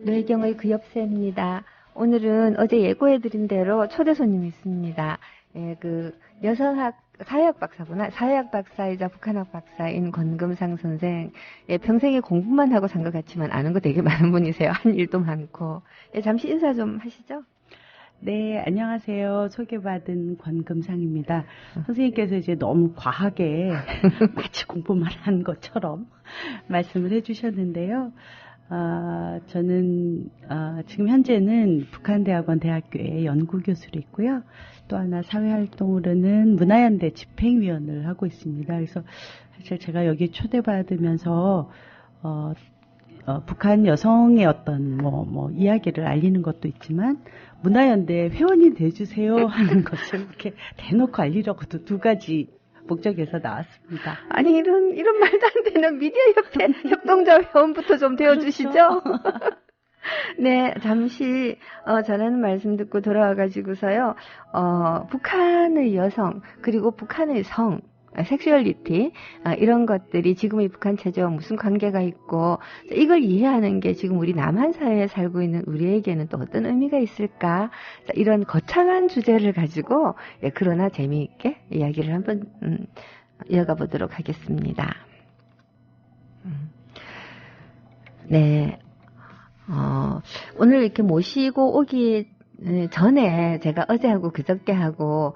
뇌경의 그 옆새입니다. 오늘은 어제 예고해드린 대로 초대 손님이 있습니다. 예, 사회학 박사구나. 사회학 박사이자 북한학 박사인 권금상 선생. 예, 평생에 공부만 하고 산 것 같지만 아는 거 되게 많은 분이세요. 한 일도 많고. 예, 잠시 인사 좀 하시죠. 네, 안녕하세요. 소개받은 권금상입니다. 선생님께서 이제 너무 과하게 마치 공부만 한 것처럼 말씀을 해주셨는데요. 저는 지금 현재는 북한대학원 대학교에 연구교수로 있고요. 또 하나 사회활동으로는 문화연대 집행위원을 하고 있습니다. 그래서 사실 제가 여기 초대받으면서 북한 여성의 어떤 이야기를 알리는 것도 있지만 문화연대 회원이 돼주세요 하는 것을 이렇게 대놓고 알리려고도 두 가지 목적에서 나왔습니다. 아니 이런 말도 안 되는 미디어 협회 협동조 회원부터 좀 되어주시죠. 그렇죠. 네, 잠시 전하는 말씀 듣고 돌아와가지고서요. 북한의 여성 그리고 북한의 성 섹슈얼리티 이런 것들이 지금의 북한 체제와 무슨 관계가 있고 이걸 이해하는 게 지금 우리 남한 사회에 살고 있는 우리에게는 또 어떤 의미가 있을까 이런 거창한 주제를 가지고 그러나 재미있게 이야기를 한번 이어가 보도록 하겠습니다. 네, 오늘 이렇게 모시고 오기 전에 제가 어제하고 그저께하고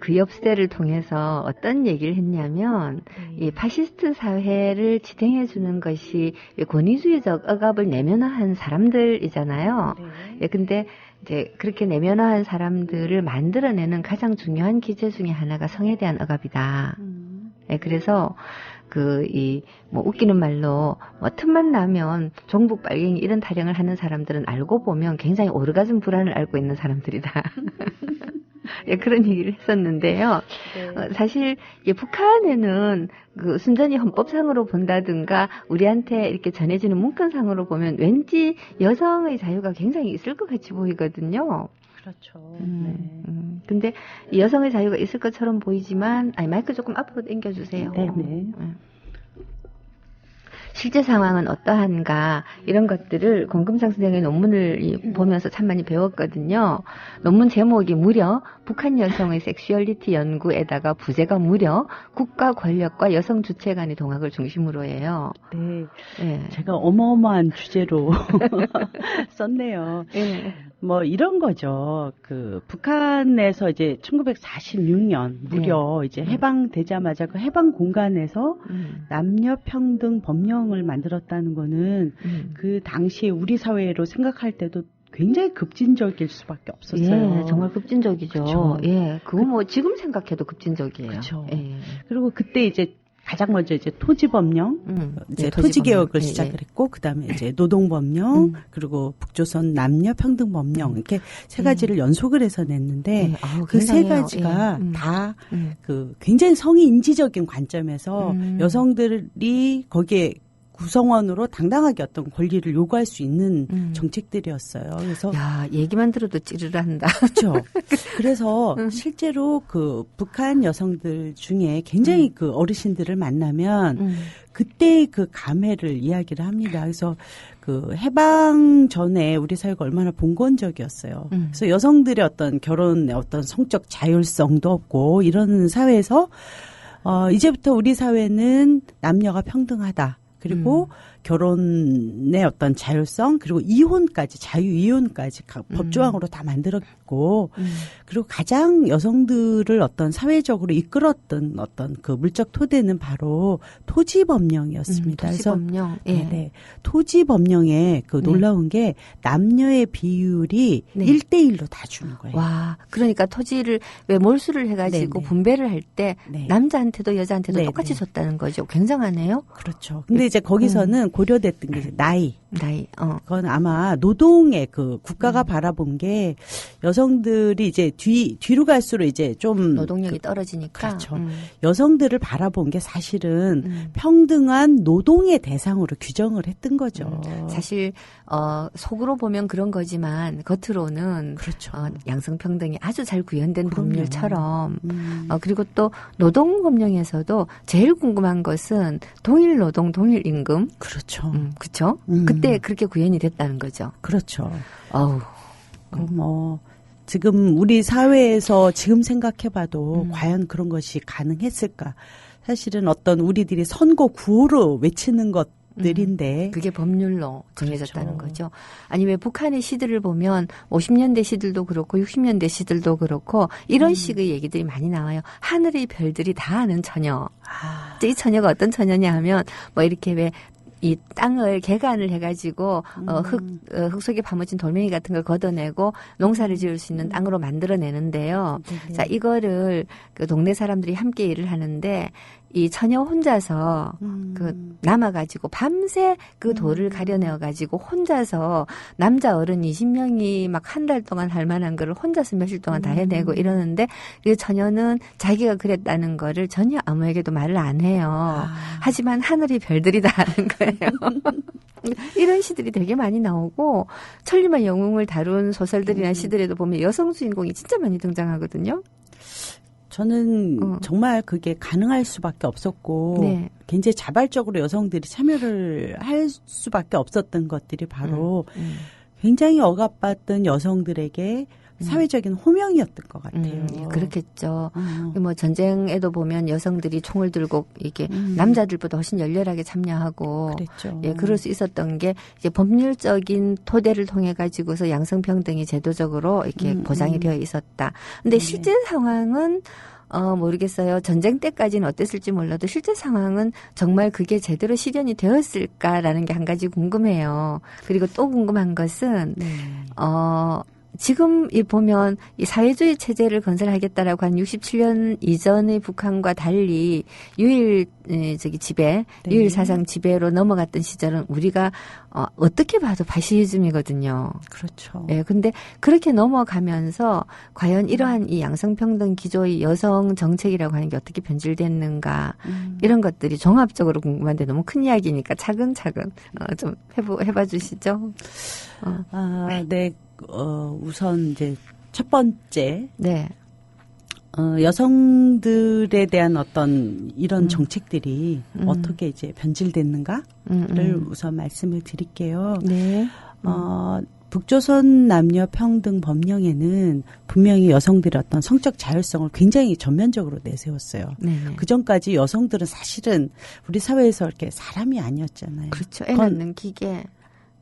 그 옆세를 통해서 어떤 얘기를 했냐면 이 파시스트 사회를 지탱해 주는 것이 권위주의적 억압을 내면화한 사람들이잖아요. 네. 근데 이제 그렇게 내면화한 사람들을 만들어내는 가장 중요한 기제 중에 하나가 성에 대한 억압이다. 네, 그래서 웃기는 말로, 틈만 나면 종북 빨갱이 이런 타령을 하는 사람들은 알고 보면 굉장히 오르가즘 불안을 앓고 있는 사람들이다. 예, 그런 얘기를 했었는데요. 네. 사실, 북한에는 순전히 헌법상으로 본다든가, 우리한테 이렇게 전해지는 문건상으로 보면 왠지 여성의 자유가 굉장히 있을 것 같이 보이거든요. 그렇죠. 근데 여성의 자유가 있을 것처럼 보이지만, 마이크 조금 앞으로 당겨주세요. 네. 실제 상황은 어떠한가 이런 것들을 권금상 선생의 논문을 보면서 참 많이 배웠거든요. 논문 제목이 무려 북한 여성의 섹슈얼리티 연구에다가 부제가 무려 국가 권력과 여성 주체 간의 동학을 중심으로 해요. 네. 제가 어마어마한 주제로 썼네요. 네. 이런 거죠. 북한에서 이제 1946년 무려 이제 해방되자마자 그 해방 공간에서 남녀 평등 법령을 만들었다는 거는 그 당시에 우리 사회로 생각할 때도 굉장히 급진적일 수밖에 없었어요. 예, 정말 급진적이죠. 그쵸. 예, 그거 지금 생각해도 급진적이에요. 그렇죠. 예. 그리고 그때 이제 가장 먼저 이제 토지법령, 이제 토지개혁을 시작을 했고, 그 다음에 이제 노동법령, 그리고 북조선 남녀평등법령, 이렇게 세 가지를 연속을 해서 냈는데, 그 세 가지가 다 굉장히 성의 인지적인 관점에서 여성들이 거기에 구성원으로 당당하게 어떤 권리를 요구할 수 있는 정책들이었어요. 그래서 얘기만 들어도 찌르르한다. 그렇죠. 그래서 실제로 북한 여성들 중에 굉장히 어르신들을 만나면 그때의 감회를 이야기를 합니다. 그래서 해방 전에 우리 사회가 얼마나 봉건적이었어요. 그래서 여성들의 어떤 결혼의 어떤 성적 자율성도 없고 이런 사회에서 이제부터 우리 사회는 남녀가 평등하다. 그리고 결혼의 어떤 자율성, 그리고 이혼까지, 자유이혼까지 법조항으로 다 만들었고, 그리고 가장 여성들을 어떤 사회적으로 이끌었던 어떤 물적 토대는 바로 토지법령이었습니다. 토지법령. 그래서, 네. 토지법령에 놀라운 게 남녀의 비율이 1대1로 다 주는 거예요. 와, 그러니까 토지를 왜 몰수를 해가지고 분배를 할 때 남자한테도 여자한테도 똑같이 줬다는 거죠. 굉장하네요. 그렇죠. 근데 이제 거기서는 고려됐던 게 나이. 그건 아마 노동의 국가가 바라본 게 여성들이 이제 뒤로 갈수록 이제 좀 노동력이 떨어지니까. 그렇죠. 여성들을 바라본 게 사실은 평등한 노동의 대상으로 규정을 했던 거죠. 사실 속으로 보면 그런 거지만 겉으로는 그렇죠. 양성평등이 아주 잘 구현된 법률처럼 그리고 또 노동법령에서도 제일 궁금한 것은 동일 노동 동일 임금. 그렇죠. 그렇죠. 그 그때 그렇게 구현이 됐다는 거죠. 그렇죠. 어우. 뭐 지금 우리 사회에서 지금 생각해봐도 과연 그런 것이 가능했을까? 사실은 어떤 우리들이 선거 구호로 외치는 것들인데 그게 법률로 정해졌다는 그렇죠. 거죠. 아니 왜 북한의 시들을 보면 50년대 시들도 그렇고 60년대 시들도 그렇고 이런 식의 얘기들이 많이 나와요. 하늘의 별들이 다 아는 처녀. 이 처녀가 어떤 처녀냐 하면 뭐 이렇게 왜 이 땅을 개간을 해가지고 흙 속에 파묻힌 돌멩이 같은 걸 걷어내고 농사를 지을 수 있는 땅으로 만들어내는데요. 네네. 자, 이거를 그 동네 사람들이 함께 일을 하는데 이 처녀 혼자서 그 남아가지고 밤새 그 돌을 가려내어가지고 혼자서 남자 어른 20명이 막 한 달 동안 할 만한 거를 혼자서 며칠 동안 다 해내고 이러는데 그 처녀는 자기가 그랬다는 거를 전혀 아무에게도 말을 안 해요. 하지만 하늘이 별들이 다 아는 거예요. 이런 시들이 되게 많이 나오고 천리만 영웅을 다룬 소설들이나 시들에도 보면 여성 주인공이 진짜 많이 등장하거든요. 저는 정말 그게 가능할 수밖에 없었고 네. 굉장히 자발적으로 여성들이 참여를 할 수밖에 없었던 것들이 바로 굉장히 억압받던 여성들에게 사회적인 호명이었던 것 같아요. 그렇겠죠. 뭐 전쟁에도 보면 여성들이 총을 들고 이게 남자들보다 훨씬 열렬하게 참여하고 그랬죠. 예, 그럴 수 있었던 게 이제 법률적인 토대를 통해 가지고서 양성평등이 제도적으로 이렇게 보장이 되어 있었다. 근데 실제 상황은 모르겠어요. 전쟁 때까지는 어땠을지 몰라도 실제 상황은 정말 그게 제대로 실현이 되었을까라는 게 한 가지 궁금해요. 그리고 또 궁금한 것은 지금 보면 이 사회주의 체제를 건설하겠다라고 한 67년 이전의 북한과 달리 유일 지배, 네. 유일 사상 지배로 넘어갔던 시절은 우리가 어떻게 봐도 파시즘이거든요. 그렇죠. 예, 근데 그렇게 넘어가면서 과연 이러한 이 양성평등 기조의 여성 정책이라고 하는 게 어떻게 변질됐는가 이런 것들이 종합적으로 궁금한데 너무 큰 이야기니까 차근차근 좀 해봐 주시죠. 네. 우선 이제 첫 번째. 네. 여성들에 대한 어떤 이런 정책들이 어떻게 이제 변질됐는가를 우선 말씀을 드릴게요. 네. 북조선 남녀 평등 법령에는 분명히 여성들의 어떤 성적 자율성을 굉장히 전면적으로 내세웠어요. 네네. 그 전까지 여성들은 사실은 우리 사회에서 이렇게 사람이 아니었잖아요. 그렇죠. 애 낳는 기계.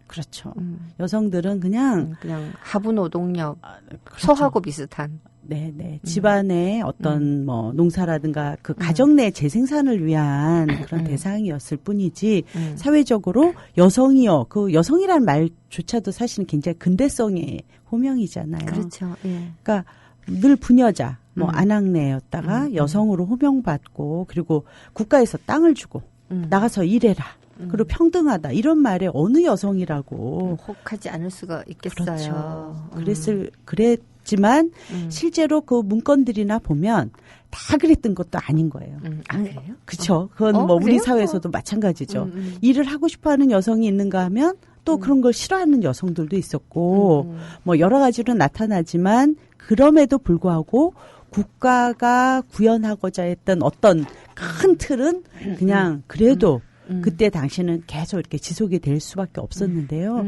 그렇죠. 여성들은 그냥 하부 노동력, 그렇죠. 소하고 비슷한. 네네. 집안의 어떤 뭐 농사라든가 그 가정 내 재생산을 위한 그런 대상이었을 뿐이지 사회적으로 여성이요. 그 여성이라는 말조차도 사실은 굉장히 근대성의 호명이잖아요. 그렇죠. 예. 그러니까 늘 부녀자, 뭐 아낙네였다가 여성으로 호명받고 그리고 국가에서 땅을 주고 나가서 일해라. 그리고 평등하다 이런 말에 어느 여성이라고 혹하지 않을 수가 있겠어요. 그렇죠. 그랬지만 실제로 그 문건들이나 보면 다 그랬던 것도 아닌 거예요. 아, 그래요? 그렇죠. 그건 뭐 그래요? 우리 사회에서도 마찬가지죠. 일을 하고 싶어하는 여성이 있는가 하면 또 그런 걸 싫어하는 여성들도 있었고 뭐 여러 가지로 나타나지만 그럼에도 불구하고 국가가 구현하고자 했던 어떤 큰 틀은 그냥 그래도 그때 당시는 계속 이렇게 지속이 될 수밖에 없었는데요.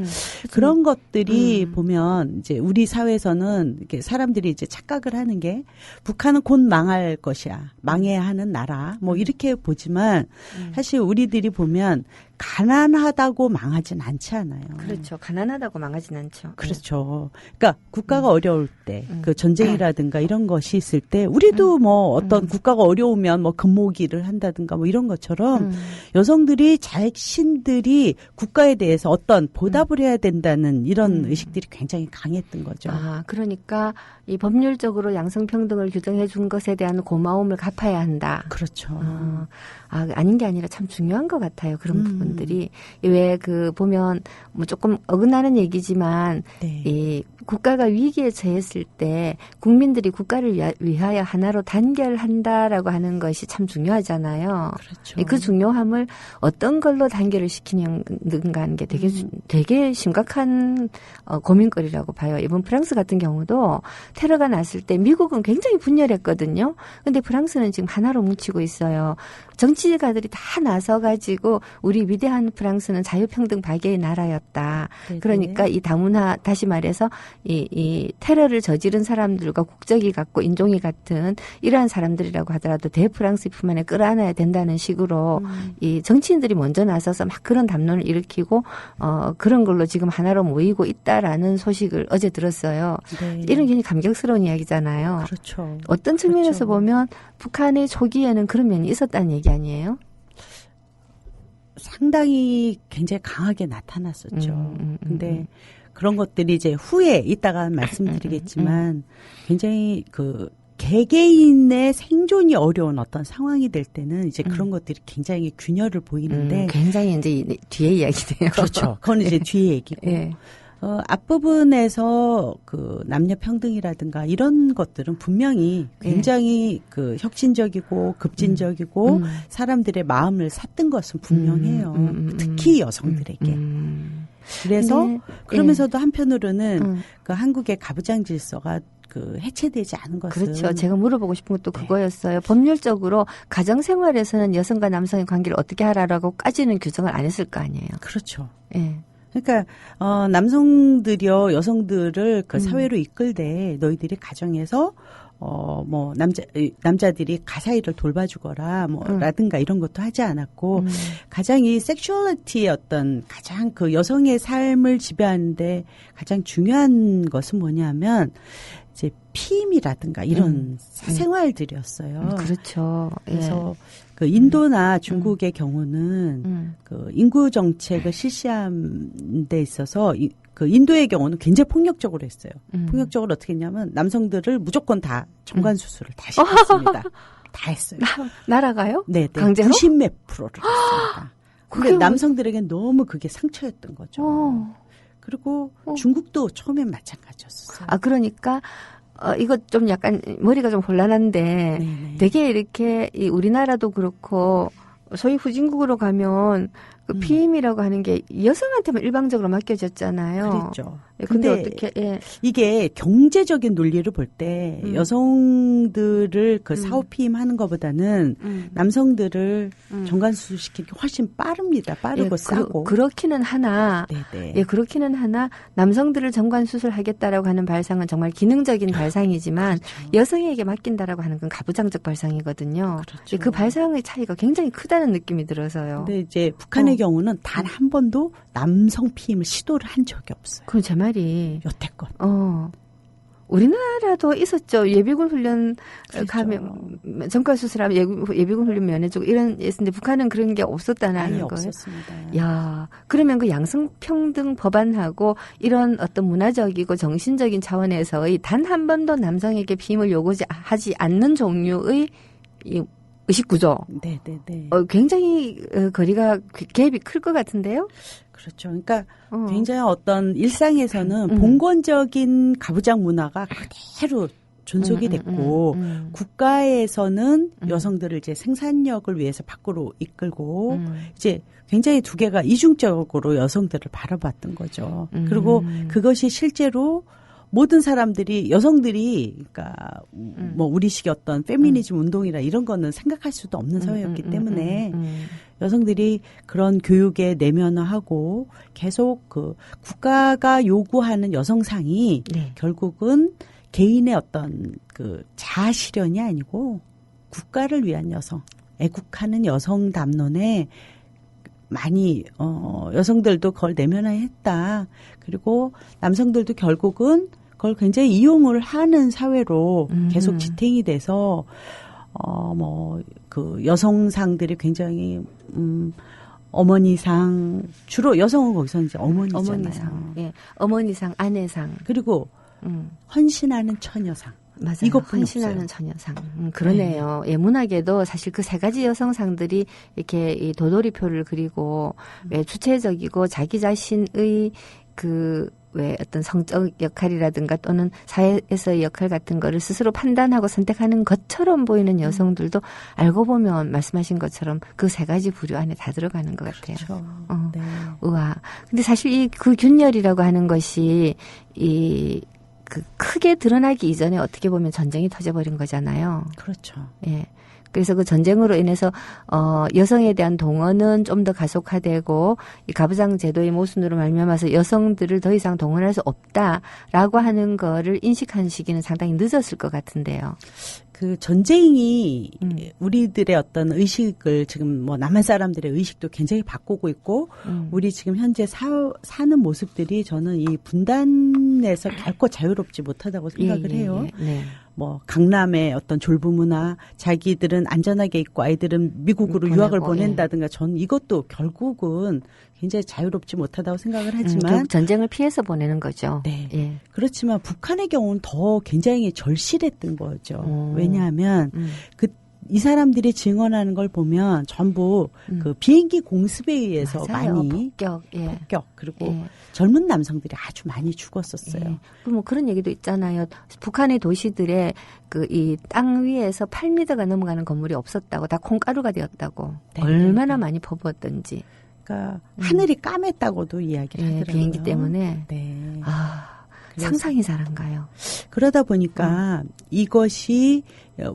그런 것들이 보면 이제 우리 사회에서는 이렇게 사람들이 이제 착각을 하는 게 북한은 곧 망할 것이야. 망해야 하는 나라. 뭐 이렇게 보지만 사실 우리들이 보면 가난하다고 망하진 않지 않아요. 그렇죠. 가난하다고 망하진 않죠. 그렇죠. 그러니까 국가가 어려울 때, 그 전쟁이라든가 이런 것이 있을 때, 우리도 뭐 어떤 국가가 어려우면 뭐 금모기를 한다든가 뭐 이런 것처럼 여성들이 자신들이 국가에 대해서 어떤 보답을 해야 된다는 이런 의식들이 굉장히 강했던 거죠. 아, 그러니까 이 법률적으로 양성평등을 규정해 준 것에 대한 고마움을 갚아야 한다. 그렇죠. 아닌 게 아니라 참 중요한 것 같아요. 그런 부분들이. 왜 그 보면 뭐 조금 어긋나는 얘기지만 네. 이 국가가 위기에 처했을 때 국민들이 국가를 위하여 하나로 단결한다라고 하는 것이 참 중요하잖아요. 그렇죠. 그 중요함을 어떤 걸로 단결을 시키는가 하는 게 되게 심각한 고민거리라고 봐요. 이번 프랑스 같은 경우도 테러가 났을 때 미국은 굉장히 분열했거든요. 근데 프랑스는 지금 하나로 뭉치고 있어요. 정치가들이 다 나서가지고 우리 위대한 프랑스는 자유평등 박애의 나라였다. 네네. 그러니까 이 다문화 다시 말해서 이 테러를 저지른 사람들과 국적이 같고 인종이 같은 이러한 사람들이라고 하더라도 대프랑스 품안에 끌어안아야 된다는 식으로 이 정치인들이 먼저 나서서 막 그런 담론을 일으키고 그런 걸로 지금 하나로 모이고 있다라는 소식을 어제 들었어요. 네. 이런 굉장히 감격스러운 이야기잖아요. 그렇죠. 어떤 측면에서 보면 북한의 초기에는 그런 면이 있었다는 얘기 아니에요? 상당히 굉장히 강하게 나타났었죠. 근데 그런 것들이 이제 후에 이따가 말씀드리겠지만 굉장히 그 개개인의 생존이 어려운 어떤 상황이 될 때는 이제 그런 것들이 굉장히 균열을 보이는데 굉장히 이제 뒤에 이야기네요. 그렇죠. 그건 이제 뒤에 얘기고. 네. 앞부분에서 그 남녀 평등이라든가 이런 것들은 분명히 굉장히 그 혁신적이고 급진적이고 사람들의 마음을 샀던 것은 분명해요. 특히 여성들에게. 그래서 그러면서도 한편으로는 그 한국의 가부장 질서가 그 해체되지 않은 것은 그렇죠. 제가 물어보고 싶은 것도 그거였어요. 법률적으로 가정 생활에서는 여성과 남성의 관계를 어떻게 하라라고까지는 규정을 안 했을 거 아니에요. 그렇죠. 예. 그러니까 남성들이요 여성들을 그 사회로 이끌되 너희들이 가정에서 뭐 남자들이 가사 일을 돌봐주거라 라든가 이런 것도 하지 않았고 가장 이 섹슈얼리티의 어떤 가장 그 여성의 삶을 지배하는데 가장 중요한 것은 뭐냐면 이제 피임이라든가 이런 사생활들이었어요. 그렇죠. 그래서 그 인도나 중국의 경우는 그 인구 정책을 실시하는 데 있어서 그 인도의 경우는 굉장히 폭력적으로 했어요. 폭력적으로 어떻게 했냐면 남성들을 무조건 다 정관 수술을 다 시켰습니다. 다 했어요. 나라가요? 네, 강제로? 90몇 %를 했습니다. 근데 남성들에겐 너무 그게 상처였던 거죠. 그리고 중국도 처음엔 마찬가지였어요. 그러니까 이거 좀 약간 머리가 좀 혼란한데 네네. 되게 이렇게 우리나라도 그렇고 소위 후진국으로 가면 그 피임이라고 하는 게 여성한테만 일방적으로 맡겨졌잖아요. 그렇죠. 근데 어떻게 이게 경제적인 논리를 볼 때 여성들을 그 사후 피임하는 것보다는 남성들을 정관 수술시키는 게 훨씬 빠릅니다. 빠르고 싸고. 그렇기는 하나. 네네. 예, 그렇기는 하나 남성들을 정관 수술하겠다라고 하는 발상은 정말 기능적인 발상이지만 그렇죠. 여성에게 맡긴다라고 하는 건 가부장적 발상이거든요. 그렇죠. 그 발상의 차이가 굉장히 크다는 느낌이 들어서요. 근데 이제 북한의 경우는 단 한 번도 남성 피임을 시도를 한 적이 없어요. 그건 제 말이. 여태껏. 우리나라도 있었죠. 예비군 훈련 가면 전과 수술하면 예비군 훈련 면해주고 이런 있었는데 북한은 그런 게 없었다는 거예요. 없었습니다. 야, 그러면 그 양성평등 법안하고 이런 어떤 문화적이고 정신적인 차원에서의 단 한 번도 남성에게 피임을 요구하지 않는 종류의 이 의식구조. 네네네. 굉장히 거리가 갭이 클 것 같은데요? 그렇죠. 그러니까 굉장히 어떤 일상에서는 봉건적인 가부장 문화가 그대로 존속이 됐고 국가에서는 여성들을 이제 생산력을 위해서 밖으로 이끌고 이제 굉장히 두 개가 이중적으로 여성들을 바라봤던 거죠. 그리고 그것이 실제로 모든 사람들이 여성들이 그러니까 뭐 우리식의 어떤 페미니즘 운동이라 이런 거는 생각할 수도 없는 사회였기 때문에 여성들이 그런 교육에 내면화하고 계속 그 국가가 요구하는 여성상이 결국은 개인의 어떤 그 자아 실현이 아니고 국가를 위한 여성, 애국하는 여성 담론에 많이 여성들도 그걸 내면화했다. 그리고 남성들도 결국은 그걸 굉장히 이용을 하는 사회로 계속 지탱이 돼서 뭐 그 여성상들이 굉장히 어머니상 주로 여성은 거기서 이제 어머니잖아요. 어머니상, 예, 어머니상, 아내상 그리고 헌신하는 처녀상. 맞아요. 이것뿐이 헌신하는 없어요. 처녀상. 그러네요. 예, 문학에도 사실 그 세 가지 여성상들이 이렇게 이 도돌이표를 그리고 왜 주체적이고 자기 자신의 왜 어떤 성적 역할이라든가 또는 사회에서의 역할 같은 거를 스스로 판단하고 선택하는 것처럼 보이는 여성들도 알고 보면 말씀하신 것처럼 그 세 가지 부류 안에 다 들어가는 것 같아요. 그렇죠. 네. 우와. 근데 사실 그 균열이라고 하는 것이 크게 드러나기 이전에 어떻게 보면 전쟁이 터져버린 거잖아요. 그렇죠. 예. 그래서 그 전쟁으로 인해서 여성에 대한 동원은 좀 더 가속화되고 이 가부장 제도의 모순으로 말미암아서 여성들을 더 이상 동원할 수 없다라고 하는 거를 인식한 시기는 상당히 늦었을 것 같은데요. 그 전쟁이 우리들의 어떤 의식을 지금 뭐 남한 사람들의 의식도 굉장히 바꾸고 있고 우리 지금 현재 사는 모습들이 저는 이 분단에서 결코 자유롭지 못하다고 생각을 해요. 네. 뭐 강남의 어떤 졸부문화, 자기들은 안전하게 있고 아이들은 미국으로 유학을 보낸다든가 전 이것도 결국은 굉장히 자유롭지 못하다고 생각을 하지만 결국 전쟁을 피해서 보내는 거죠. 네. 예. 그렇지만 북한의 경우는 더 굉장히 절실했던 거죠. 왜냐하면 이 사람들이 증언하는 걸 보면 전부 그 비행기 공습에 의해서 맞아요. 많이 폭격 그리고 젊은 남성들이 아주 많이 죽었었어요. 뭐 그런 얘기도 있잖아요. 북한의 도시들에 그 이 땅 위에서 8m가 넘어가는 건물이 없었다고, 다 콩가루가 되었다고. 네. 얼마나 많이 퍼부었던지. 그러니까 하늘이 까맸다고도 이야기를 하더라고요. 비행기 때문에. 네. 상상이 잘한가요? 그러다 보니까 이것이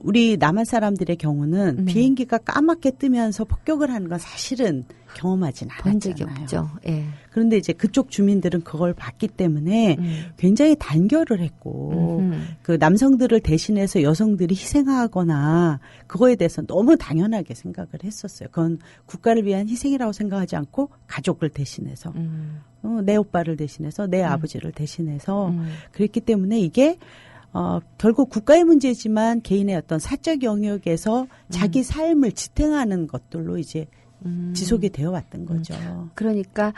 우리 남한 사람들의 경우는 비행기가 까맣게 뜨면서 폭격을 하는 건 사실은 경험하진 않았잖아요. 본 적이 없죠. 예. 그런데 이제 그쪽 주민들은 그걸 봤기 때문에 굉장히 단결을 했고 그 남성들을 대신해서 여성들이 희생하거나 그거에 대해서 너무 당연하게 생각을 했었어요. 그건 국가를 위한 희생이라고 생각하지 않고 가족을 대신해서 내 오빠를 대신해서 내 아버지를 대신해서 그랬기 때문에 이게 결국 국가의 문제지만 개인의 어떤 사적 영역에서 자기 삶을 지탱하는 것들로 이제 지속이 되어 왔던 거죠. 그러니까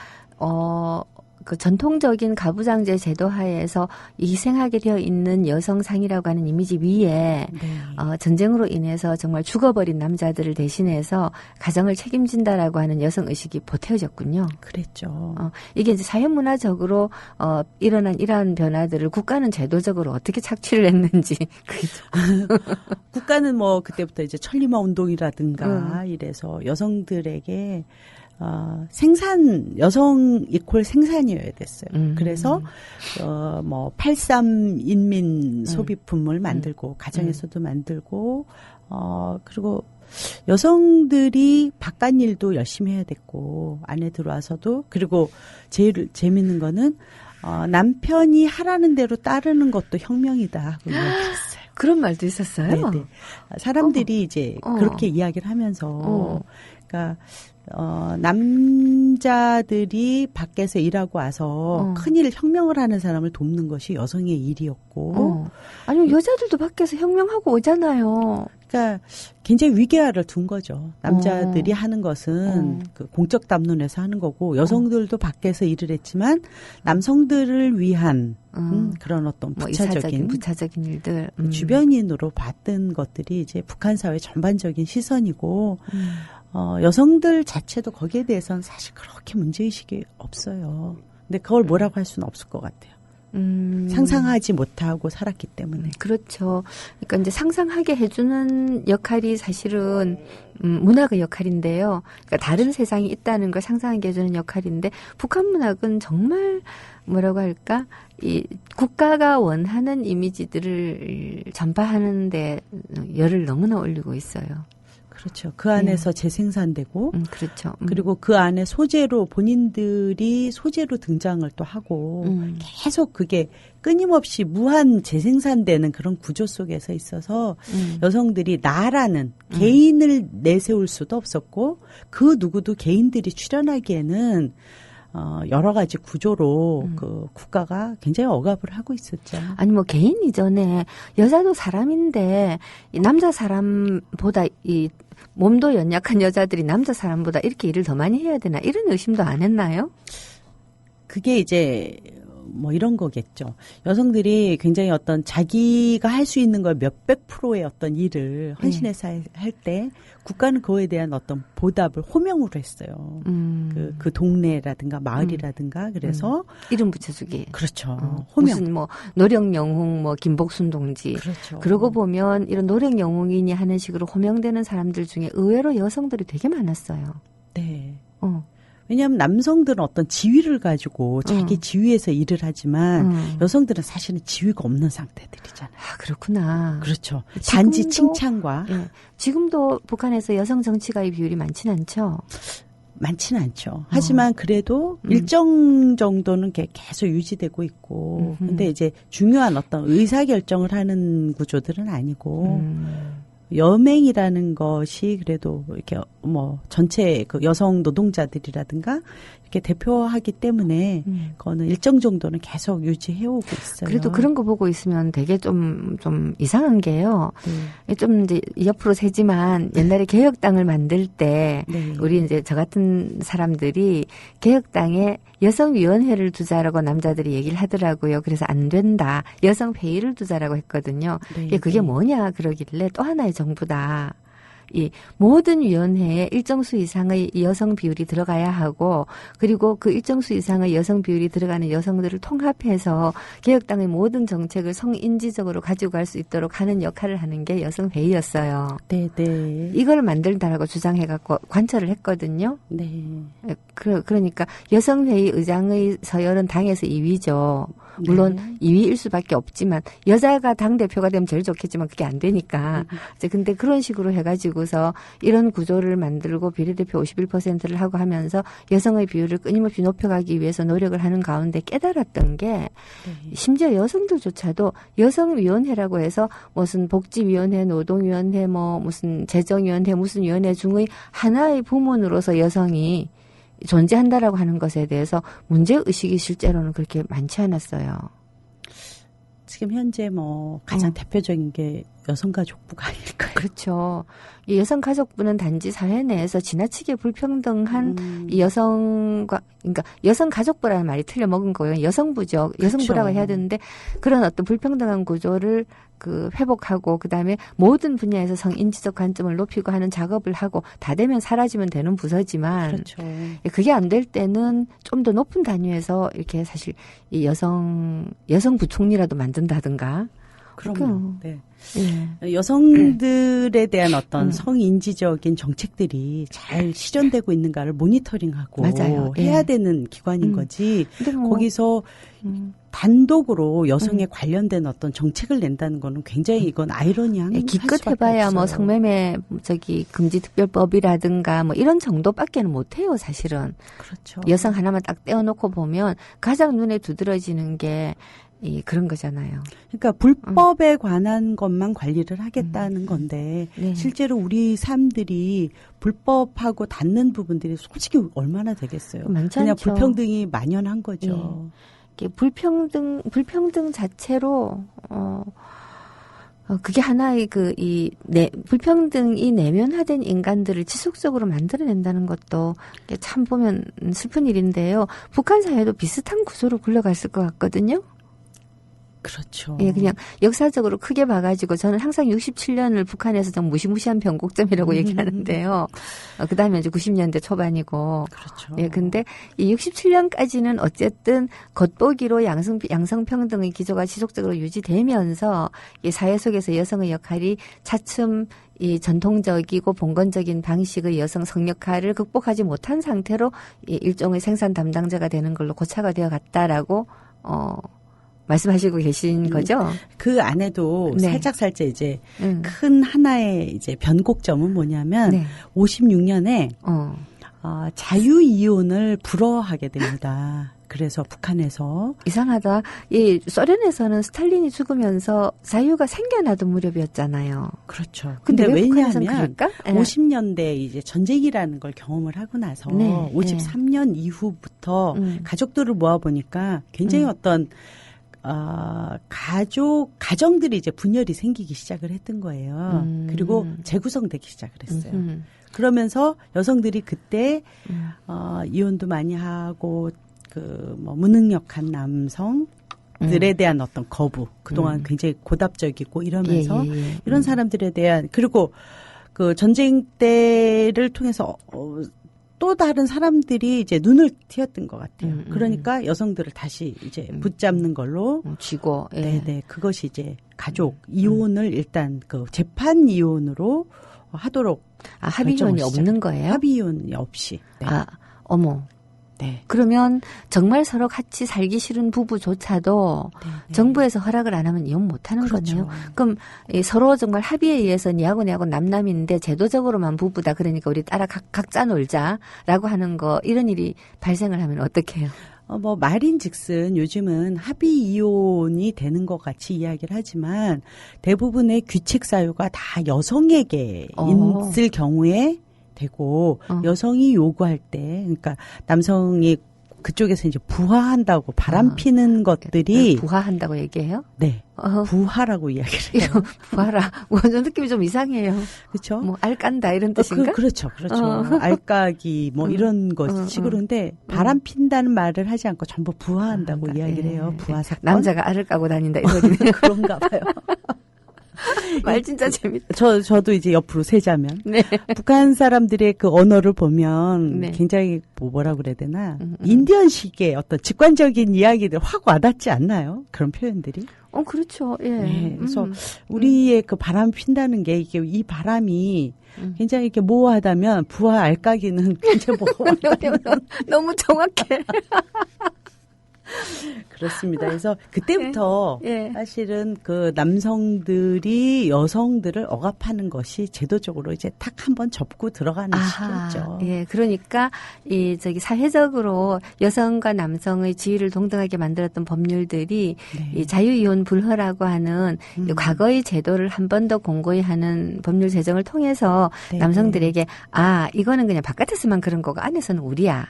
그 전통적인 가부장제 제도 하에서 희생하게 되어 있는 여성상이라고 하는 이미지 위에 전쟁으로 인해서 정말 죽어버린 남자들을 대신해서 가정을 책임진다라고 하는 여성의식이 보태어졌군요. 그랬죠. 이게 이제 사회문화적으로 일어난 이러한 변화들을 국가는 제도적으로 어떻게 착취를 했는지. 국가는 뭐 그때부터 이제 천리마 운동이라든가 이래서 여성들에게 여성 이퀄 생산이어야 됐어요. 그래서, 뭐, 83 인민 소비품을 만들고, 가정에서도 만들고, 그리고 여성들이 바깥 일도 열심히 해야 됐고, 안에 들어와서도, 그리고 제일 재밌는 거는, 남편이 하라는 대로 따르는 것도 혁명이다. 그랬어요. 그런 말도 있었어요? 네네. 사람들이 이제 그렇게 이야기를 하면서, 그러니까, 남자들이 밖에서 일하고 와서 큰일 혁명을 하는 사람을 돕는 것이 여성의 일이었고. 아니, 여자들도 밖에서 혁명하고 오잖아요. 그러니까 굉장히 위계화를 둔 거죠. 남자들이 하는 것은 그 공적 담론에서 하는 거고 여성들도 밖에서 일을 했지만 남성들을 위한 그런 어떤 부차적인 일들. 주변인으로 봤던 것들이 이제 북한 사회 전반적인 시선이고 여성들 자체도 거기에 대해서는 사실 그렇게 문제의식이 없어요. 근데 그걸 뭐라고 할 수는 없을 것 같아요. 상상하지 못하고 살았기 때문에. 그렇죠. 그러니까 이제 상상하게 해주는 역할이 사실은 문학의 역할인데요. 그러니까 다른 세상이 있다는 걸 상상하게 해주는 역할인데 북한 문학은 정말 뭐라고 할까? 이 국가가 원하는 이미지들을 전파하는데 열을 너무나 올리고 있어요. 그렇죠. 그 안에서 재생산되고, 그렇죠. 그리고 그 안에 소재로 본인들이 소재로 등장을 또 하고, 계속 그게 끊임없이 무한 재생산되는 그런 구조 속에서 있어서 여성들이 나라는 개인을 내세울 수도 없었고, 그 누구도 개인들이 출연하기에는 여러 가지 구조로 그 국가가 굉장히 억압을 하고 있었죠. 아니 뭐 개인 이전에 여자도 사람인데 이 남자 사람보다 이 몸도 연약한 여자들이 남자 사람보다 이렇게 일을 더 많이 해야 되나 이런 의심도 안 했나요? 그게 이제 뭐 이런 거겠죠. 여성들이 굉장히 어떤 자기가 할 수 있는 걸 몇백 프로의 어떤 일을 헌신해서 할 때 국가는 그거에 대한 어떤 보답을 호명으로 했어요. 그 동네라든가 마을이라든가 그래서 이름 붙여주기. 그렇죠. 호명. 무슨 뭐 노령 영웅 뭐 김복순 동지. 그렇죠. 그러고 보면 이런 노령 영웅이니 하는 식으로 호명되는 사람들 중에 의외로 여성들이 되게 많았어요. 네. 왜냐하면 남성들은 어떤 지위를 가지고 자기 지위에서 일을 하지만 여성들은 사실은 지위가 없는 상태들이잖아요. 아, 그렇구나. 그렇죠. 단지 칭찬과. 예. 지금도 북한에서 여성 정치가의 비율이 많지는 않죠? 많지는 않죠. 하지만 그래도 일정 정도는 계속 유지되고 있고, 근데 이제 중요한 어떤 의사결정을 하는 구조들은 아니고, 여맹이라는 것이 그래도 이렇게 뭐 전체 그 여성 노동자들이라든가 이렇게 대표하기 때문에 그거는 일정 정도는 계속 유지해오고 있어요. 그래도 그런 거 보고 있으면 되게 좀 이상한 게요. 좀 이제 옆으로 세지만 옛날에 개혁당을 만들 때 우리 이제 저 같은 사람들이 개혁당에 여성위원회를 두자라고 남자들이 얘기를 하더라고요. 그래서 안 된다. 여성회의를 두자라고 했거든요. 그게 뭐냐 그러길래 또 하나의 정부다. 이 모든 위원회에 일정 수 이상의 여성 비율이 들어가야 하고 그리고 그 일정 수 이상의 여성 비율이 들어가는 여성들을 통합해서 개혁당의 모든 정책을 성인지적으로 가지고 갈 수 있도록 하는 역할을 하는 게 여성회의였어요. 네네. 이걸 만들다라고 주장해갖고 관철을 했거든요. 네. 그러니까 여성회의 의장의 서열은 당에서 2위죠. 물론 2위일 수밖에 없지만 여자가 당대표가 되면 제일 좋겠지만 그게 안 되니까. 이제 근데 그런 식으로 해가지고서 이런 구조를 만들고 비례대표 51%를 하고 하면서 여성의 비율을 끊임없이 높여가기 위해서 노력을 하는 가운데 깨달았던 게 심지어 여성들조차도 여성위원회라고 해서 무슨 복지위원회, 노동위원회, 뭐 무슨 재정위원회, 무슨 위원회 중의 하나의 부문으로서 여성이 존재한다라고 하는 것에 대해서 문제의식이 실제로는 그렇게 많지 않았어요. 지금 현재 뭐 가장 대표적인 게 여성가족부가 아닐까요? 그렇죠. 이 여성가족부는 단지 사회 내에서 지나치게 불평등한 이 여성과, 그러니까 여성가족부라는 말이 틀려 먹은 거예요. 여성부죠. 여성부라고 해야 되는데 그런 어떤 불평등한 구조를 회복하고 그다음에 모든 분야에서 성인지적 관점을 높이고 하는 작업을 하고 다 되면 사라지면 되는 부서지만 그렇죠. 그게 안 될 때는 좀 더 높은 단위에서 이렇게 사실 이 여성부총리라도 만든다든가. 그럼요. 네. 여성들에 대한 어떤 성인지적인 정책들이 잘 실현되고 있는가를 모니터링하고 맞아요. 해야 되는 기관인 거지. 거기서 단독으로 여성에 관련된 어떤 정책을 낸다는 거는 굉장히 이건 아이러니한 기껏 해봐야 뭐 성매매 금지 특별법이라든가 뭐 이런 정도밖에는 못 해요, 사실은. 그렇죠. 여성 하나만 딱 떼어놓고 보면 가장 눈에 두드러지는 게 그런 거잖아요. 그러니까 불법에 관한 것만 관리를 하겠다는 건데 실제로 우리 삶들이 불법하고 닿는 부분들이 솔직히 얼마나 되겠어요. 많지 그냥 않죠. 불평등이 만연한 거죠. 불평등 자체로 그게 하나의 불평등이 내면화된 인간들을 지속적으로 만들어낸다는 것도 참 보면 슬픈 일인데요. 북한 사회도 비슷한 구조로 굴러갔을 것 같거든요. 그렇죠. 예, 그냥 역사적으로 크게 봐가지고 저는 항상 67년을 북한에서 좀 무시무시한 변곡점이라고 얘기하는데요. 그 다음에 이제 90년대 초반이고. 그렇죠. 예, 근데 이 67년까지는 어쨌든 겉보기로 양성평등의 기조가 지속적으로 유지되면서 이 사회 속에서 여성의 역할이 차츰 이 전통적이고 봉건적인 방식의 여성 성역할을 극복하지 못한 상태로 일종의 생산 담당자가 되는 걸로 고착화 되어 갔다라고, 말씀하시고 계신 거죠? 그 안에도 살짝 이제 큰 하나의 이제 변곡점은 뭐냐면 56년에 자유 이혼을 불허하게 됩니다. 그래서 북한에서 이상하다. 이 소련에서는 스탈린이 죽으면서 자유가 생겨나던 무렵이었잖아요. 그렇죠. 근데 왜냐하면 50년대 이제 전쟁이라는 걸 경험을 하고 나서 53년 이후부터 가족들을 모아 보니까 굉장히 어떤 가정들이 이제 분열이 생기기 시작을 했던 거예요. 그리고 재구성되기 시작을 했어요. 그러면서 여성들이 그때, 이혼도 많이 하고, 무능력한 남성들에 대한 어떤 거부, 그동안 굉장히 고답적이고 이러면서 이런 사람들에 대한, 그리고 그 전쟁 때를 통해서, 또 다른 사람들이 이제 눈을 띄었던 것 같아요. 그러니까 여성들을 다시 이제 붙잡는 걸로 쥐고, 네네, 그것이 이제 가족 이혼을 일단 그 재판 이혼으로 하도록 합의 이혼이 없는 거예요? 합의 이혼이 없이. 네. 어머. 네. 그러면 정말 서로 같이 살기 싫은 부부조차도 네. 정부에서 허락을 안 하면 이혼 못 하는 그렇죠. 거네요. 그럼 서로 정말 합의에 의해서 니하고 남남인데 제도적으로만 부부다. 그러니까 우리 따라 각자 놀자라고 하는 거 이런 일이 발생을 하면 어떻게 해요? 뭐 말인즉슨 요즘은 합의 이혼이 되는 것 같이 이야기를 하지만 대부분의 귀책 사유가 다 여성에게 있을 경우에 되고 여성이 요구할 때 그러니까 남성이 그쪽에서 이제 부하한다고 바람피는 것들이 부하한다고 얘기해요? 네. 부하라고 이야기를 해요. 부하라. 완전 느낌이 좀 이상해요. 그렇죠? 뭐 알깐다 이런 뜻인가? 그렇죠. 알까기 뭐 이런 것 식으로인데 바람핀다는 말을 하지 않고 전부 부하한다고 이야기를 해요. 부하 사건. 남자가 알을 까고 다닌다 이 소리는 그런가 봐요. 말 진짜 재밌다. 저도 이제 옆으로 세자면. 네. 북한 사람들의 그 언어를 보면 네. 굉장히 뭐라 그래야 되나. 인디언식의 어떤 직관적인 이야기들 확 와닿지 않나요? 그런 표현들이. 그렇죠. 예. 네, 그래서 우리의 그 바람 핀다는 게 이게 이 바람이 굉장히 이렇게 모호하다면 부하 알까기는 굉장히 모호하다. 너무 정확해. 그렇습니다. 그래서 그때부터 예. 사실은 그 남성들이 여성들을 억압하는 것이 제도적으로 이제 탁 한번 접고 들어가는 시기였죠. 예, 그러니까 사회적으로 여성과 남성의 지위를 동등하게 만들었던 법률들이 네. 이 자유이혼 불허라고 하는 과거의 제도를 한 번 더 공고히 하는 법률 제정을 통해서 네, 남성들에게 이거는 그냥 바깥에서만 그런 거고 안에서는 우리야.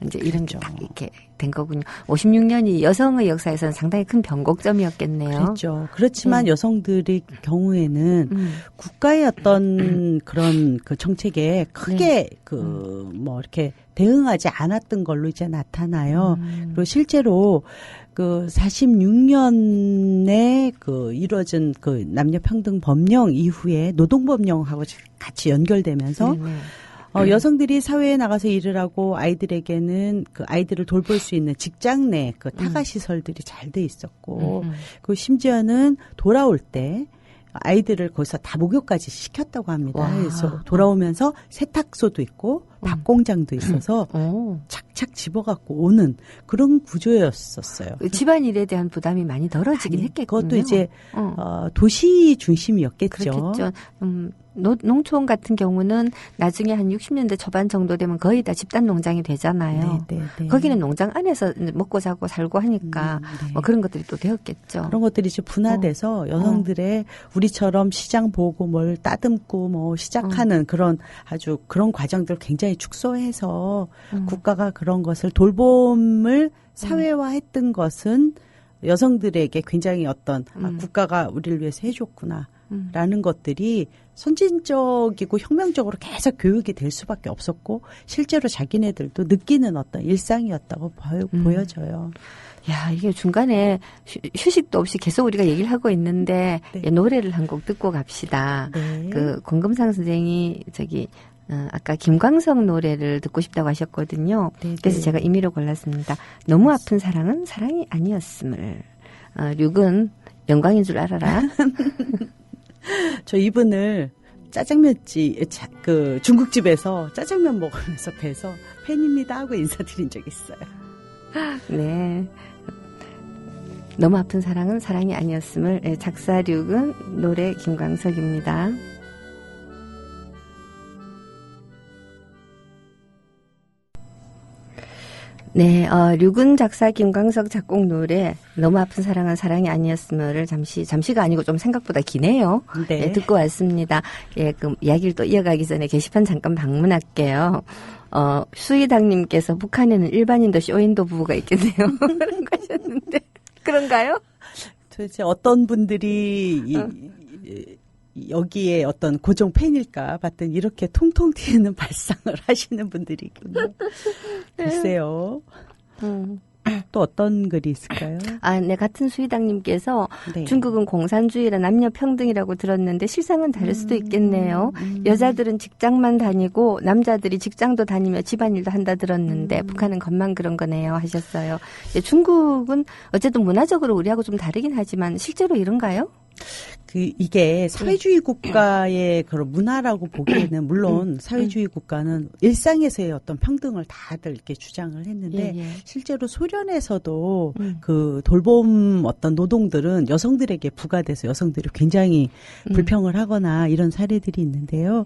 이제 이런 게 딱 이렇게 된 거군요. 56년이 여성의 역사에서는 상당히 큰 변곡점이었겠네요. 그렇죠. 그렇지만 여성들의 경우에는 국가의 어떤 그런 그 정책에 크게 뭐 이렇게 대응하지 않았던 걸로 이제 나타나요. 그리고 실제로 그 46년에 그 이루어진 그 남녀평등 법령 이후에 노동법령하고 같이 연결되면서 여성들이 사회에 나가서 일을 하고 아이들에게는 그 아이들을 돌볼 수 있는 직장 내 그 타가 시설들이 잘 돼 있었고, 그 심지어는 돌아올 때 아이들을 거기서 다 목욕까지 시켰다고 합니다. 와. 그래서 돌아오면서 세탁소도 있고 밥 공장도 있어서 착착 집어갖고 오는 그런 구조였었어요. 집안일에 대한 부담이 많이 덜어지긴 했겠군요. 그것도 이제 도시 중심이었겠죠. 그렇겠죠. 농촌 같은 경우는 나중에 한 60년대 초반 정도 되면 거의 다 집단 농장이 되잖아요. 네. 거기는 농장 안에서 먹고 자고 살고 하니까 뭐 그런 것들이 또 되었겠죠. 그런 것들이 이제 분화돼서 여성들의 우리처럼 시장 보고 뭘 따듬고 뭐 시작하는 그런 아주 그런 과정들 굉장히 축소해서 국가가 그런 것을 돌봄을 사회화했던 것은 여성들에게 굉장히 어떤 국가가 우리를 위해서 해줬구나. 라는 것들이 선진적이고 혁명적으로 계속 교육이 될 수밖에 없었고 실제로 자기네들도 느끼는 어떤 일상이었다고 보여져요. 야, 이게 중간에 휴식도 없이 계속 우리가 얘기를 하고 있는데 노래를 한 곡 듣고 갑시다. 네. 그 권금상 선생이 아까 김광석 노래를 듣고 싶다고 하셨거든요. 그래서 제가 임의로 골랐습니다. 너무 아픈 사랑은 사랑이 아니었음을. 륙은 영광인 줄 알아라. 저 이분을 그 중국집에서 짜장면 먹으면서 뵈서 팬입니다 하고 인사드린 적 있어요. 네. 너무 아픈 사랑은 사랑이 아니었음을. 작사륙은 노래 김광석입니다. 네, 류근 작사 김광석 작곡 노래 너무 아픈 사랑은 사랑이 아니었음을 잠시가 아니고 좀 생각보다 기네요. 네. 네, 듣고 왔습니다. 예, 그 이야기를 또 이어가기 전에 게시판 잠깐 방문할게요. 수희당님께서 북한에는 일반인도 쇼윈도 부부가 있겠네요. 그런 거 하셨는데 그런가요? 도대체 어떤 분들이 여기에 어떤 고정 팬일까 봤더니 이렇게 통통 튀는 발상을 하시는 분들이군요. 글쎄요. 또 어떤 글이 있을까요? 네, 같은 수희당님께서 중국은 공산주의라 남녀 평등이라고 들었는데 실상은 다를 수도 있겠네요. 여자들은 직장만 다니고 남자들이 직장도 다니며 집안일도 한다 들었는데 북한은 겉만 그런 거네요 하셨어요. 중국은 어쨌든 문화적으로 우리하고 좀 다르긴 하지만 실제로 이런가요? 이게 사회주의 국가의 그런 문화라고 보기에는 물론 사회주의 국가는 일상에서의 어떤 평등을 다들 이렇게 주장을 했는데 실제로 소련에서도 그 돌봄 어떤 노동들은 여성들에게 부과돼서 여성들이 굉장히 불평을 하거나 이런 사례들이 있는데요.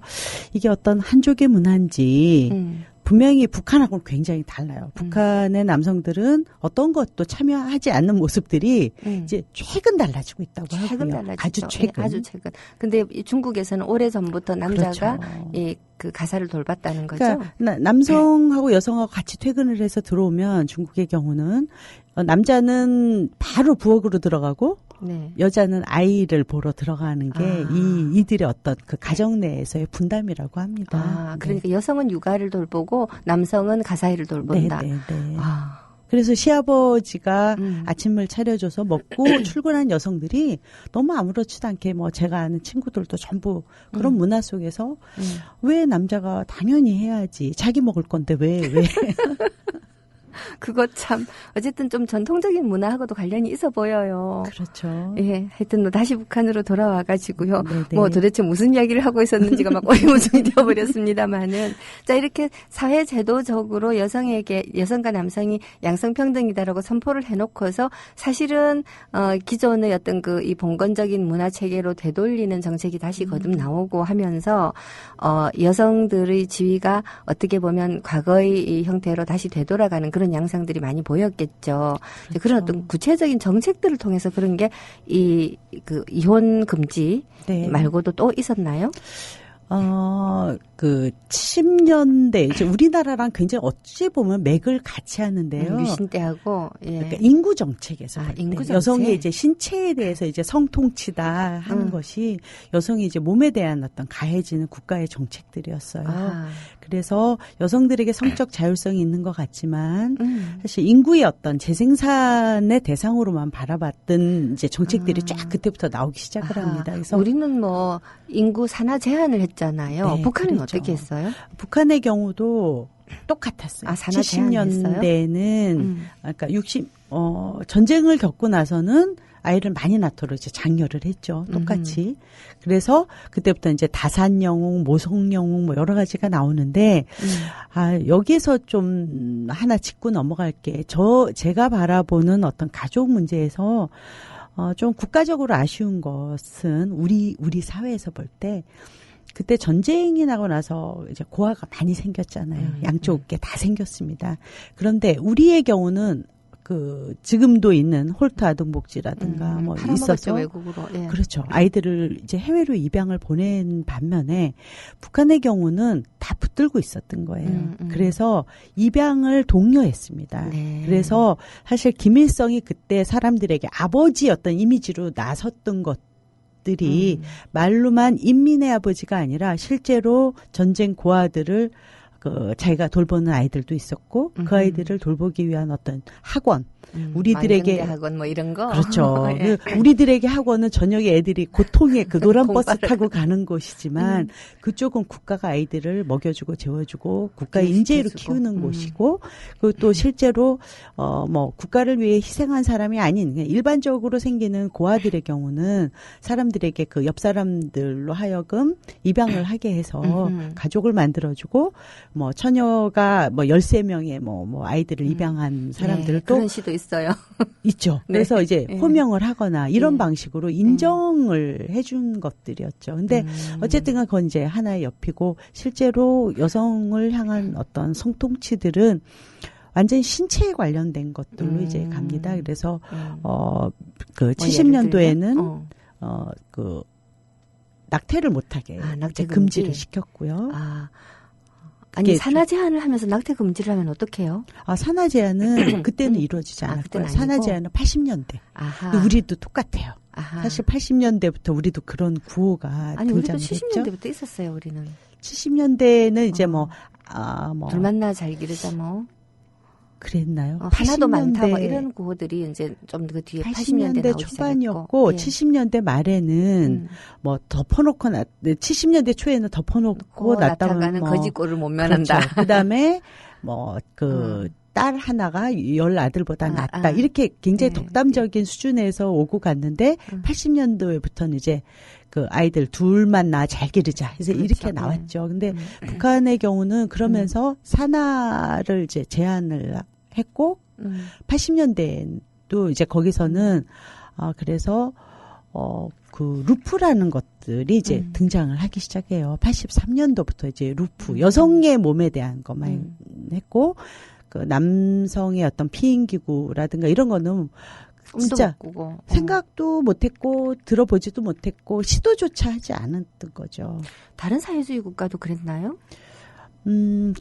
이게 어떤 한족의 문화인지 분명히 북한하고는 굉장히 달라요. 북한의 남성들은 어떤 것도 참여하지 않는 모습들이 이제 최근 달라지고 있다고 하고요. 아주 최근. 네, 아주 최근. 근데 중국에서는 오래전부터 남자가 그렇죠. 그 가사를 돌봤다는 거죠. 그러니까 남성하고 여성하고 같이 퇴근을 해서 들어오면 중국의 경우는 남자는 바로 부엌으로 들어가고 여자는 아이를 보러 들어가는 게 이들의 어떤 그 가정 내에서의 분담이라고 합니다. 그러니까 여성은 육아를 돌보고 남성은 가사일을 돌본다. 그래서 시아버지가 아침을 차려줘서 먹고 출근한 여성들이 너무 아무렇지도 않게 뭐 제가 아는 친구들도 전부 그런 문화 속에서 왜 남자가 당연히 해야지 자기 먹을 건데 왜 그거 참 어쨌든 좀 전통적인 문화하고도 관련이 있어 보여요. 그렇죠. 예, 하여튼 뭐 다시 북한으로 돌아와가지고요. 뭐 도대체 무슨 이야기를 하고 있었는지가 막 어리무중이 되어버렸습니다만은 자 이렇게 사회 제도적으로 여성과 남성이 양성평등이다라고 선포를 해놓고서 사실은 기존의 어떤 그 이 봉건적인 문화 체계로 되돌리는 정책이 다시 거듭 나오고 하면서 여성들의 지위가 어떻게 보면 과거의 이 형태로 다시 되돌아가는 그런 양상들이 많이 보였겠죠. 그렇죠. 그런 어떤 구체적인 정책들을 통해서 그런 게 그 이혼 금지 말고도 또 있었나요? 그 70년대 이제 우리나라랑 굉장히 어찌 보면 맥을 같이 하는데요. 유신 때하고 그러니까 인구 정책에서 인구 정책? 여성의 이제 신체에 대해서 이제 성통치다 하는 것이 여성이 이제 몸에 대한 어떤 가해지는 국가의 정책들이었어요. 그래서 여성들에게 성적 자율성이 있는 것 같지만 사실 인구의 어떤 재생산의 대상으로만 바라봤던 이제 정책들이 쫙 그때부터 나오기 시작을 합니다. 그래서 우리는 뭐 인구 산하 제한을 했잖아요. 북한은 그렇죠. 어떻게 했어요? 북한의 경우도 똑같았어요. 70년대에는 그러니까 전쟁을 겪고 나서는 아이를 많이 낳도록 이제 장려를 했죠. 똑같이. 그래서 그때부터 이제 다산 영웅, 모성 영웅 뭐 여러 가지가 나오는데 여기에서 좀 하나 짚고 넘어갈 게 제가 바라보는 어떤 가족 문제에서 좀 국가적으로 아쉬운 것은 우리 사회에서 볼 때 그때 전쟁이 나고 나서 이제 고아가 많이 생겼잖아요. 양쪽에 다 생겼습니다. 그런데 우리의 경우는 지금도 있는 홀트 아동복지라든가 뭐 있어서 외국으로. 그렇죠. 아이들을 이제 해외로 입양을 보낸 반면에 북한의 경우는 다 붙들고 있었던 거예요. 그래서 입양을 독려했습니다. 그래서 사실 김일성이 그때 사람들에게 아버지 어떤 이미지로 나섰던 것들이 말로만 인민의 아버지가 아니라 실제로 전쟁 고아들을 자기가 돌보는 아이들도 있었고 그 아이들을 돌보기 위한 어떤 학원 우리들에게 학원 뭐 이런 거 그렇죠. 우리들에게 학원은 저녁에 애들이 고통의 그 노란 버스 타고 가는 곳이지만 그쪽은 국가가 아이들을 먹여주고 재워주고 국가의 인재로 키우는 곳이고 그리고 또 실제로 뭐 국가를 위해 희생한 사람이 아닌 일반적으로 생기는 고아들의 경우는 사람들에게 그 옆 사람들로 하여금 입양을 하게 해서 가족을 만들어주고 뭐 처녀가 뭐 13명의 뭐 아이들을 입양한 사람들도 그런 시도 있어요. 있죠. 그래서 이제 호명을 하거나 이런 방식으로 인정을 해준 것들이었죠. 근데 어쨌든 그건 이제 하나의 옆이고 실제로 여성을 향한 어떤 성통치들은 완전히 신체에 관련된 것들로 이제 갑니다. 그래서 그 70년도에는 그 낙태를 못하게 낙태 금지를 시켰고요. 아니 산하 제한을 하면서 낙태 금지를 하면 어떡해요? 산하 제한은 그때는 이루어지지 않았고요. 산하 제한은 80년대. 우리도 똑같아요. 사실 80년대부터 우리도 그런 구호가 등장을 했죠. 70년대부터 있었어요. 우리는. 70년대는 이제 둘 만나 잘 기르자 뭐. 그랬나요? 하나도 많다 뭐 이런 구호들이 이제 좀 그 뒤에 80년대 초반이었고 70년대 말에는 뭐 덮어놓고 70년대 초에는 덮어놓고 낳다가는 거짓골을 못 면한다. 그렇죠. 그다음에 뭐 딸 하나가 10아들보다 낫다. 이렇게 굉장히 독담적인 수준에서 오고 갔는데 80년도에부터는 이제 그 아이들 둘만 낳아 잘 기르자. 그래서 그렇죠. 이렇게 나왔죠. 근데 북한의 경우는 그러면서 산하를 이제 제한을 했고 80년대에도 이제 거기서는 그래서 그 루프라는 것들이 이제 등장을 하기 시작해요. 83년도부터 이제 루프 여성의 몸에 대한 것만 했고 그 남성의 어떤 피임기구라든가 이런 거는 진짜 생각도 못했고 들어보지도 못했고 시도조차 하지 않았던 거죠. 다른 사회주의 국가도 그랬나요?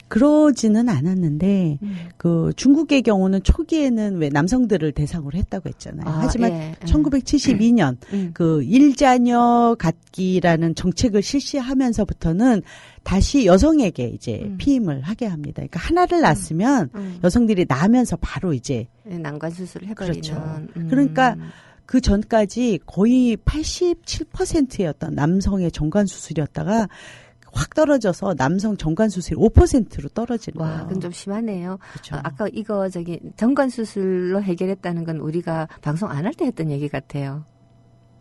그러지는 않았는데, 그 중국의 경우는 초기에는 왜 남성들을 대상으로 했다고 했잖아요. 하지만 1972년 그 일자녀 갖기라는 정책을 실시하면서부터는 다시 여성에게 이제 피임을 하게 합니다. 그러니까 하나를 낳았으면 여성들이 낳으면서 바로 이제 난관 수술을 해버리는. 그렇죠. 그러니까 그 전까지 거의 87%의 어떤 남성의 정관 수술이었다가 확 떨어져서 남성 정관 수술이 5%로 떨어지는 거예요. 와, 그건 좀 심하네요. 그렇죠. 아까 이거 정관 수술로 해결했다는 건 우리가 방송 안 할 때 했던 얘기 같아요.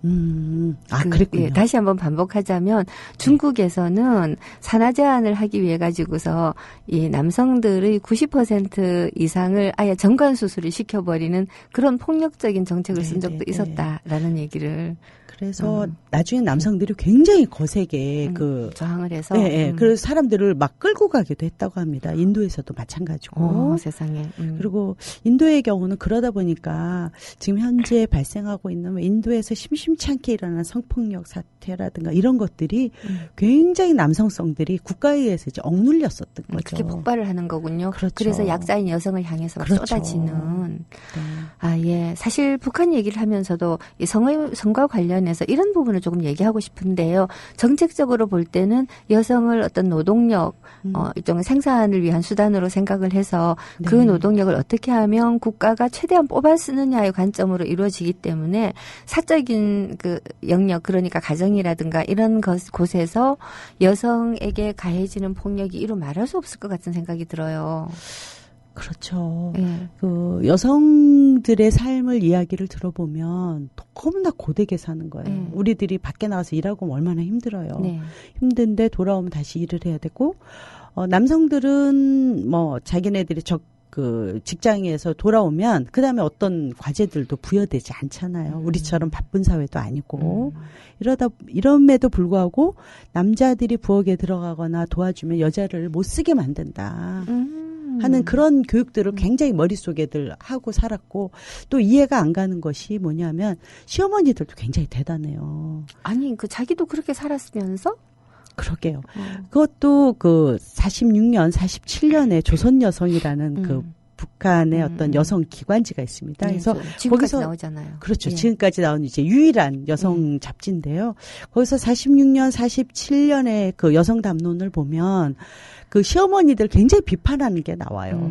그랬군요. 예, 다시 한번 반복하자면 중국에서는 산하 제한을 하기 위해 가지고서 이 남성들의 90% 이상을 아예 정관 수술을 시켜버리는 그런 폭력적인 정책을 쓴 적도 있었다라는 얘기를. 그래서 나중에 남성들이 굉장히 거세게 저항을 해서 그래서 사람들을 막 끌고 가기도 했다고 합니다. 인도에서도 마찬가지고. 세상에. 그리고 인도의 경우는 그러다 보니까 지금 현재 발생하고 있는 인도에서 심심치 않게 일어나는 성폭력 사태라든가 이런 것들이 굉장히 남성성들이 국가에 의해서 이제 억눌렸었던 거죠. 그렇게 폭발을 하는 거군요. 그렇죠. 그래서 약자인 여성을 향해서 그렇죠. 쏟아지는. 예. 사실 북한 얘기를 하면서도 이 성과 관련해서 이런 부분을 조금 얘기하고 싶은데요. 정책적으로 볼 때는 여성을 어떤 노동력, 일종의 생산을 위한 수단으로 생각을 해서 그 노동력을 어떻게 하면 국가가 최대한 뽑아 쓰느냐의 관점으로 이루어지기 때문에 사적인 그 영역, 그러니까 가정이라든가 이런 곳에서 여성에게 가해지는 폭력이 이루 말할 수 없을 것 같은 생각이 들어요. 그렇죠. 그 여성들의 삶을 이야기를 들어보면 너무나 고되게 사는 거예요. 우리들이 밖에 나가서 일하고 얼마나 힘들어요. 힘든데 돌아오면 다시 일을 해야 되고, 남성들은 뭐 자기네들이 그 직장에서 돌아오면 그 다음에 어떤 과제들도 부여되지 않잖아요. 우리처럼 바쁜 사회도 아니고. 이럼에도 불구하고 남자들이 부엌에 들어가거나 도와주면 여자를 못 쓰게 만든다. 하는 그런 교육들을 굉장히 머릿속에들 하고 살았고, 또 이해가 안 가는 것이 뭐냐면 시어머니들도 굉장히 대단해요. 아니, 자기도 그렇게 살았으면서? 그러게요. 그것도 그 46년, 47년에 조선 여성이라는 그 북한의 어떤 여성 기관지가 있습니다. 그래서 지금까지 거기서 나오잖아요. 그렇죠. 지금까지 나온 이제 유일한 여성 잡지인데요. 거기서 46년, 47년에 그 여성 담론을 보면 그 시어머니들 굉장히 비판하는 게 나와요.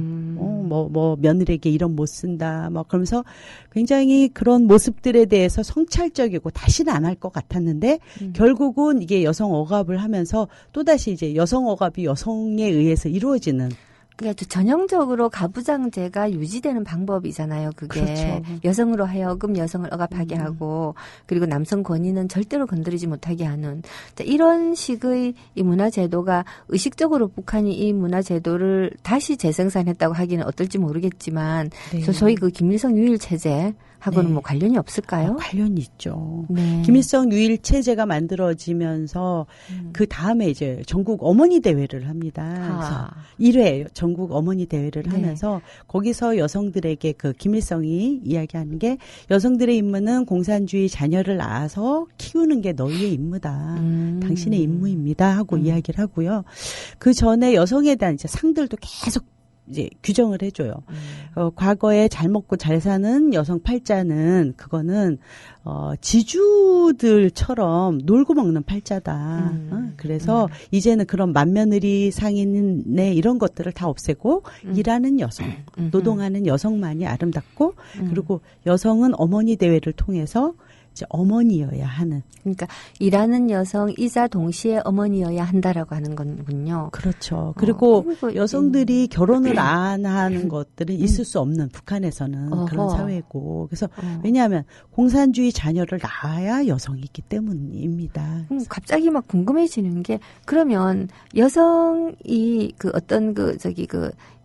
며느리에게 이런 못 쓴다. 그러면서 굉장히 그런 모습들에 대해서 성찰적이고 다시는 안 할 것 같았는데 결국은 이게 여성 억압을 하면서 또다시 이제 여성 억압이 여성에 의해서 이루어지는. 그러니까 전형적으로 가부장제가 유지되는 방법이잖아요. 그게 그렇죠. 여성으로 하여금 여성을 억압하게 하고 그리고 남성 권위는 절대로 건드리지 못하게 하는 이런 식의 이 문화제도가 의식적으로 북한이 이 문화제도를 다시 재생산했다고 하기는 어떨지 모르겠지만 소위 그 김일성 유일 체제 하고는 뭐 관련이 없을까요? 관련이 있죠. 김일성 유일 체제가 만들어지면서 그 다음에 이제 전국 어머니 대회를 합니다. 그래서 1회 전국 어머니 대회를 하면서 거기서 여성들에게 그 김일성이 이야기하는 게 여성들의 임무는 공산주의 자녀를 낳아서 키우는 게 너희의 임무다. 당신의 임무입니다. 하고 이야기를 하고요. 그 전에 여성에 대한 이제 상들도 계속 이제 규정을 해줘요. 과거에 잘 먹고 잘 사는 여성 팔자는 그거는 지주들처럼 놀고 먹는 팔자다. 그래서 이제는 그런 맏며느리 상인네 이런 것들을 다 없애고 일하는 여성, 노동하는 여성만이 아름답고 그리고 여성은 어머니 대회를 통해서 이제 어머니여야 하는. 그러니까 일하는 여성이자 동시에 어머니여야 한다라고 하는 거군요. 그렇죠. 그리고 여성들이 결혼을 안 하는 것들은 있을 수 없는 북한에서는 그런 사회고. 그래서 왜냐하면 공산주의 자녀를 낳아야 여성이기 때문입니다. 갑자기 막 궁금해지는 게 그러면 여성이 그 어떤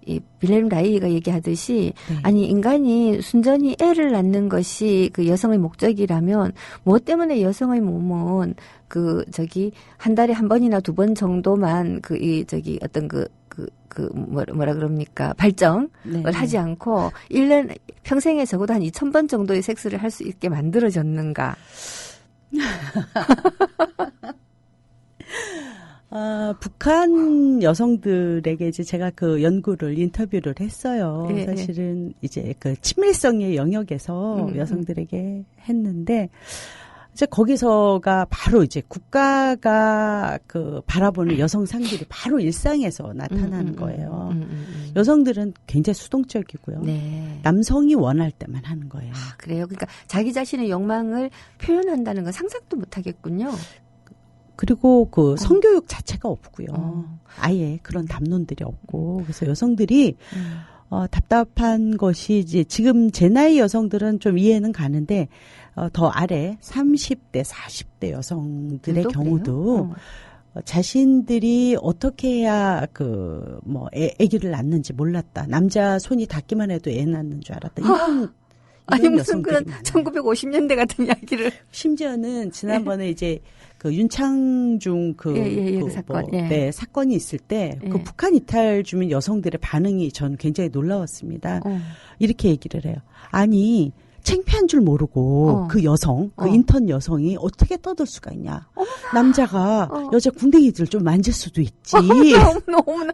이 빌헬m 라이히가 얘기하듯이 네. 아니 인간이 순전히 애를 낳는 것이 그 여성의 목적이라면 뭐 때문에 여성의 몸은 한 달에 한 번이나 두 번 정도만 뭐라 그럽니까 발정을 네. 하지 않고 1년 평생에 적어도 한 2,000번 정도의 섹스를 할 수 있게 만들어졌는가? 북한 여성들에게 이제 제가 그 인터뷰를 했어요. 네, 사실은 이제 그 친밀성의 영역에서 여성들에게 했는데, 이제 거기서가 바로 이제 국가가 바라보는 여성 상들이 바로 일상에서 나타나는 거예요. 여성들은 굉장히 수동적이고요. 네. 남성이 원할 때만 하는 거예요. 아, 그래요? 그러니까 자기 자신의 욕망을 표현한다는 건 상상도 못 하겠군요. 그리고 성교육 자체가 없고요. 아예 그런 담론들이 없고. 그래서 여성들이, 답답한 것이 이제 지금 제 나이 여성들은 좀 이해는 가는데, 더 아래 30대, 40대 여성들의 경우도 자신들이 어떻게 해야 아기를 낳는지 몰랐다. 남자 손이 닿기만 해도 애 낳는 줄 알았다. 아니 무슨 그런 1950년대 같은 이야기를. 심지어는 지난번에 이제 윤창중 사건. 네, 사건이 있을 때 북한 이탈 주민 여성들의 반응이 전 굉장히 놀라웠습니다. 이렇게 얘기를 해요. 아니, 창피한 줄 모르고 그 여성, 인턴 여성이 어떻게 떠들 수가 있냐. 남자가 여자 궁뎅이들 좀 만질 수도 있지.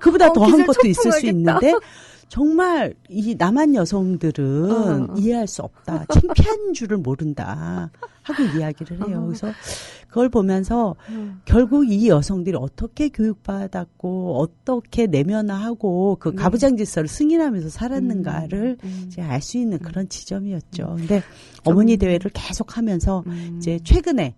그보다 더한 것도 있을 수 있는데 정말 이 남한 여성들은 이해할 수 없다. 창피한 줄을 모른다. 하고 이야기를 해요. 그래서 그걸 보면서 결국 이 여성들이 어떻게 교육받았고 어떻게 내면화하고 그 가부장질서를 승인하면서 살았는가를 이제 알 수 있는 그런 지점이었죠. 근데 어머니 대회를 계속 하면서 이제 최근에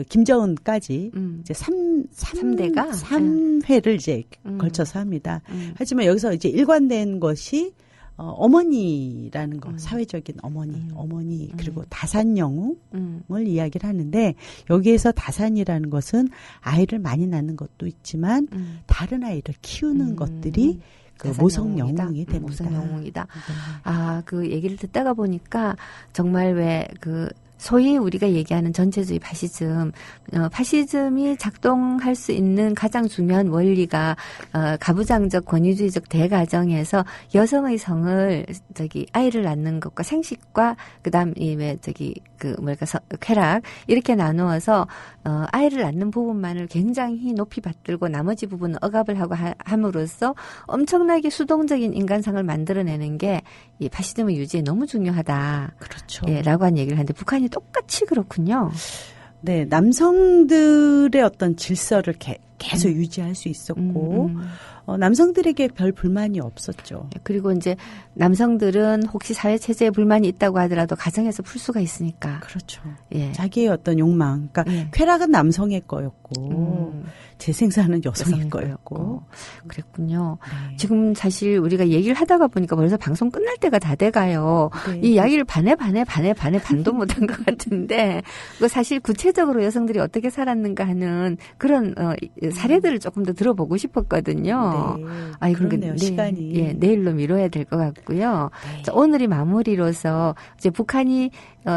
김정은까지 이제 3회를 이제 걸쳐서 합니다. 하지만 여기서 이제 일관된 것이 어머니라는 거, 사회적인 어머니, 그리고 다산 영웅을 이야기를 하는데, 여기에서 다산이라는 것은 아이를 많이 낳는 것도 있지만, 다른 아이를 키우는 것들이 모성 영웅이 됩니다. 모성 영웅이다. 아, 그 얘기를 듣다가 보니까, 정말 소위 우리가 얘기하는 전체주의 파시즘, 파시즘이 작동할 수 있는 가장 중요한 원리가 가부장적 권위주의적 대가정에서 여성의 성을 아이를 낳는 것과 생식과 그다음 쾌락 이렇게 나누어서 아이를 낳는 부분만을 굉장히 높이 받들고 나머지 부분은 억압을 하고 함으로써 엄청나게 수동적인 인간상을 만들어내는 게 이 파시즘의 유지에 너무 중요하다. 그렇죠. 예, 라고 한 얘기를 하는데 북한이 똑같이 그렇군요. 네, 남성들의 어떤 질서를 계속 유지할 수 있었고, 남성들에게 별 불만이 없었죠. 그리고 이제 남성들은 혹시 사회체제에 불만이 있다고 하더라도 가정에서 풀 수가 있으니까. 그렇죠. 예. 자기의 어떤 욕망. 그러니까 쾌락은 남성의 거였고, 재생산은 여성의 거였고. 그랬군요. 네. 지금 사실 우리가 얘기를 하다가 보니까 벌써 방송 끝날 때가 다 돼가요. 네. 이 이야기를 반도 못한 것 같은데, 사실 구체적으로 여성들이 어떻게 살았는가 하는 그런 사례들을 조금 더 들어보고 싶었거든요. 네. 아이고, 그러네요, 시간이. 예, 내일로 미뤄야 될 것 같고요. 네. 자, 오늘이 마무리로서 이제 북한이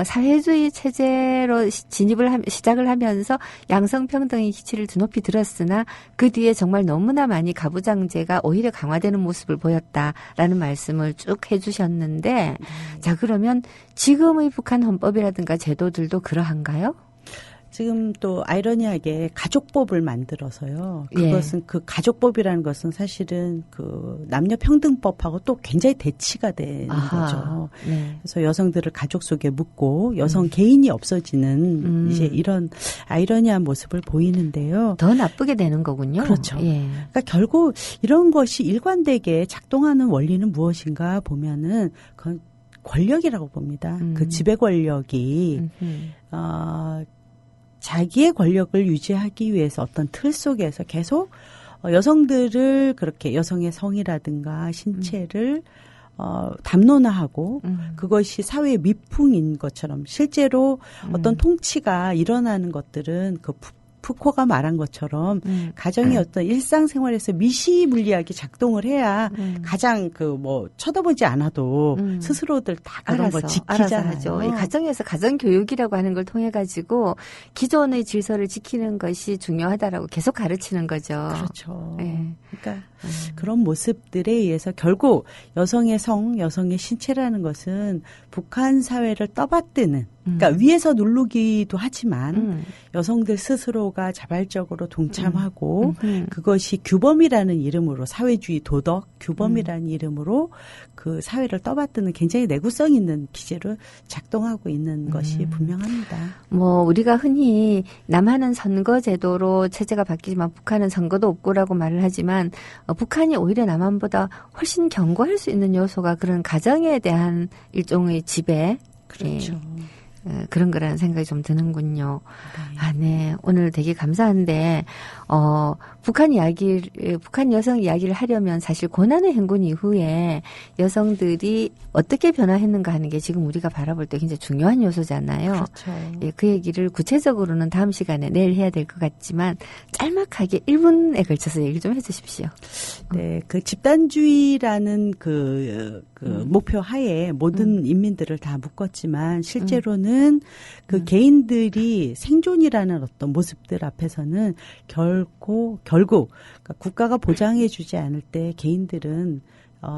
사회주의 체제로 시작을 하면서 양성평등의 기치를 드높이 들었으나 그 뒤에 정말 너무나 많이 가부장제가 오히려 강화되는 모습을 보였다라는 말씀을 쭉 해주셨는데, 자, 그러면 지금의 북한 헌법이라든가 제도들도 그러한가요? 지금 또 아이러니하게 가족법을 만들어서요. 그것은 그 가족법이라는 것은 사실은 그 남녀평등법하고 또 굉장히 대치가 되는 거죠. 네. 그래서 여성들을 가족 속에 묻고 여성 개인이 없어지는 이제 이런 아이러니한 모습을 보이는데요. 더 나쁘게 되는 거군요. 그렇죠. 예. 그러니까 결국 이런 것이 일관되게 작동하는 원리는 무엇인가 보면은 그건 권력이라고 봅니다. 그 지배 권력이 자기의 권력을 유지하기 위해서 어떤 틀 속에서 계속 여성들을 그렇게 여성의 성이라든가 신체를 담론화하고 그것이 사회의 미풍인 것처럼 실제로 어떤 통치가 일어나는 것들은 그 푸코가 말한 것처럼 가정의 어떤 일상생활에서 미시물리하게 작동을 해야 가장 쳐다보지 않아도 스스로들 다 그런 걸 지키잖아요. 하죠. 이 가정에서 가정교육이라고 하는 걸 통해 가지고 기존의 질서를 지키는 것이 중요하다라고 계속 가르치는 거죠. 그렇죠. 네. 그러니까 그런 모습들에 의해서 결국 여성의 성, 여성의 신체라는 것은 북한 사회를 떠받드는 그러니까 위에서 누르기도 하지만 여성들 스스로가 자발적으로 동참하고 그것이 규범이라는 이름으로 사회주의 도덕 규범이라는 이름으로 그 사회를 떠받드는 굉장히 내구성 있는 기제로 작동하고 있는 것이 분명합니다. 우리가 흔히 남한은 선거제도로 체제가 바뀌지만 북한은 선거도 없고라고 말을 하지만 북한이 오히려 남한보다 훨씬 견고할 수 있는 요소가 그런 가정에 대한 일종의 지배. 그렇죠. 그런 거라는 생각이 좀 드는군요. 네. 네. 오늘 되게 감사한데, 북한 여성 이야기를 하려면 사실 고난의 행군 이후에 여성들이 어떻게 변화했는가 하는 게 지금 우리가 바라볼 때 굉장히 중요한 요소잖아요. 그렇죠. 예, 그 얘기를 구체적으로는 다음 시간에 내일 해야 될 것 같지만 짤막하게 1분에 걸쳐서 얘기 좀 해주십시오. 네. 그 집단주의라는 목표 하에 모든 인민들을 다 묶었지만 실제로는 그 개인들이 생존이라는 어떤 모습들 앞에서는 결국 그러니까 국가가 보장해주지 않을 때 개인들은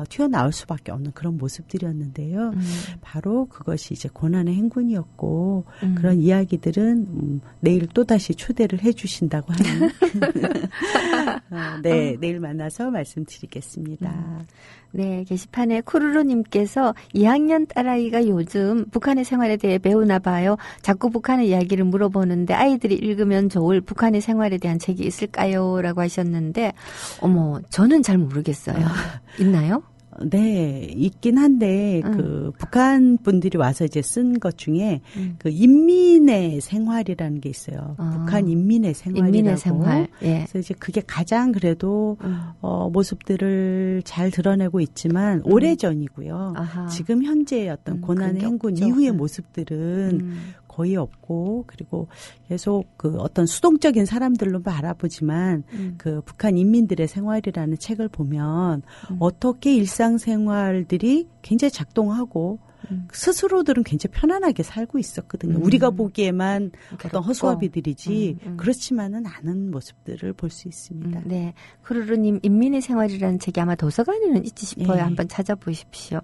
튀어나올 수밖에 없는 그런 모습들이었는데요. 바로 그것이 이제 고난의 행군이었고 그런 이야기들은 내일 또다시 초대를 해주신다고 하는 네, 내일 만나서 말씀드리겠습니다. 네, 게시판에 쿠루루님께서 2학년 딸아이가 요즘 북한의 생활에 대해 배우나 봐요. 자꾸 북한의 이야기를 물어보는데 아이들이 읽으면 좋을 북한의 생활에 대한 책이 있을까요? 라고 하셨는데 저는 잘 모르겠어요. 있나요? 네, 있긴 한데, 북한 분들이 와서 이제 쓴 것 중에, 인민의 생활이라는 게 있어요. 북한 인민의 생활이라고. 인민의 생활. 예. 그래서 이제 그게 가장 그래도, 모습들을 잘 드러내고 있지만, 오래전이고요. 지금 현재의 어떤 고난의 행군 이후의 모습들은 거의 없고, 그리고 계속 어떤 수동적인 사람들로 바라보지만, 그 북한 인민들의 생활이라는 책을 보면, 어떻게 일상생활들이 굉장히 작동하고, 스스로들은 굉장히 편안하게 살고 있었거든요. 우리가 보기에만 어떤 허수아비들이지, 그렇지만은 않은 모습들을 볼 수 있습니다. 네. 쿠루루님, 인민의 생활이라는 책이 아마 도서관에는 있지 싶어요. 네. 한번 찾아보십시오.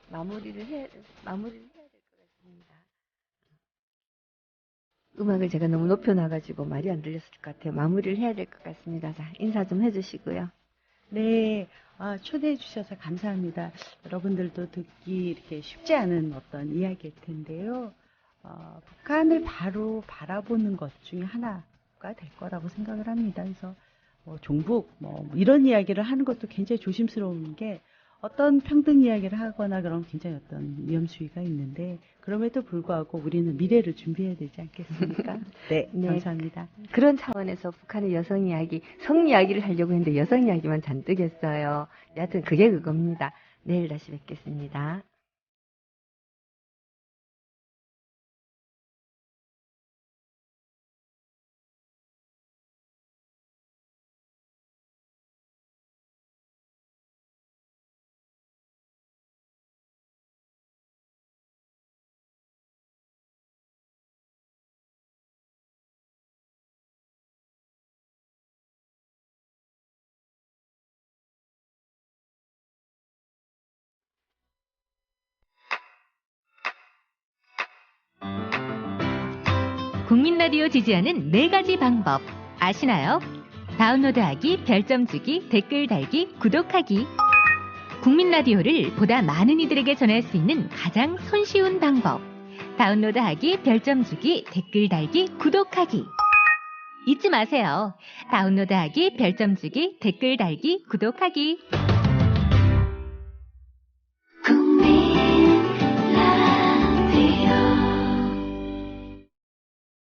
마무리를 해야 될 것 같습니다. 음악을 제가 너무 높여놔가지고 말이 안 들렸을 것 같아요. 마무리를 해야 될 것 같습니다. 자, 인사 좀 해주시고요. 네, 초대해 주셔서 감사합니다. 여러분들도 듣기 이렇게 쉽지 않은 어떤 이야기일 텐데요. 북한을 바로 바라보는 것 중에 하나가 될 거라고 생각을 합니다. 그래서 종북 이런 이야기를 하는 것도 굉장히 조심스러운 게 어떤 평등 이야기를 하거나 그런 굉장히 어떤 위험수위가 있는데 그럼에도 불구하고 우리는 미래를 준비해야 되지 않겠습니까? 네, 네, 감사합니다. 그런 차원에서 북한의 여성 이야기, 성 이야기를 하려고 했는데 여성 이야기만 잔뜩 했어요. 여하튼 그게 그겁니다. 내일 다시 뵙겠습니다. 국민라디오 지지하는 4가지 방법 아시나요? 다운로드하기, 별점 주기, 댓글 달기, 구독하기. 국민라디오를 보다 많은 이들에게 전할 수 있는 가장 손쉬운 방법. 다운로드하기, 별점 주기, 댓글 달기, 구독하기. 잊지 마세요. 다운로드하기, 별점 주기, 댓글 달기, 구독하기.